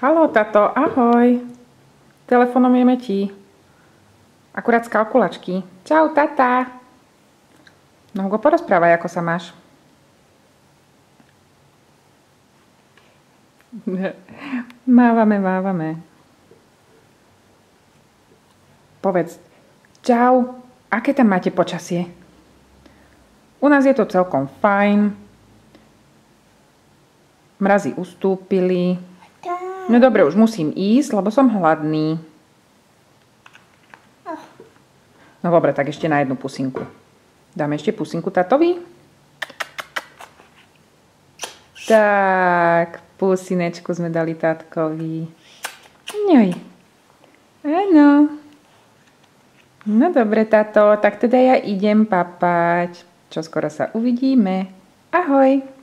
Haló, tato, ahoj. Telefonujeme ti. Akurát z kalkulačky. Čau, tata. No, Hugo, porozprávaj, ako sa máš. Mávame. Povedz, čau, aké tam máte počasie? U nás je to celkom fajn. Mrazy ustúpili. No dobre, už musím ísť, lebo som hladný. No dobre, tak ešte na jednu pusinku. Dáme ešte pusinku tatovi? Tak, pusinečku sme dali tatkovi. Ňoj. Áno. No dobre, tato, tak teda ja idem papať. Čoskoro sa uvidíme. Ahoj.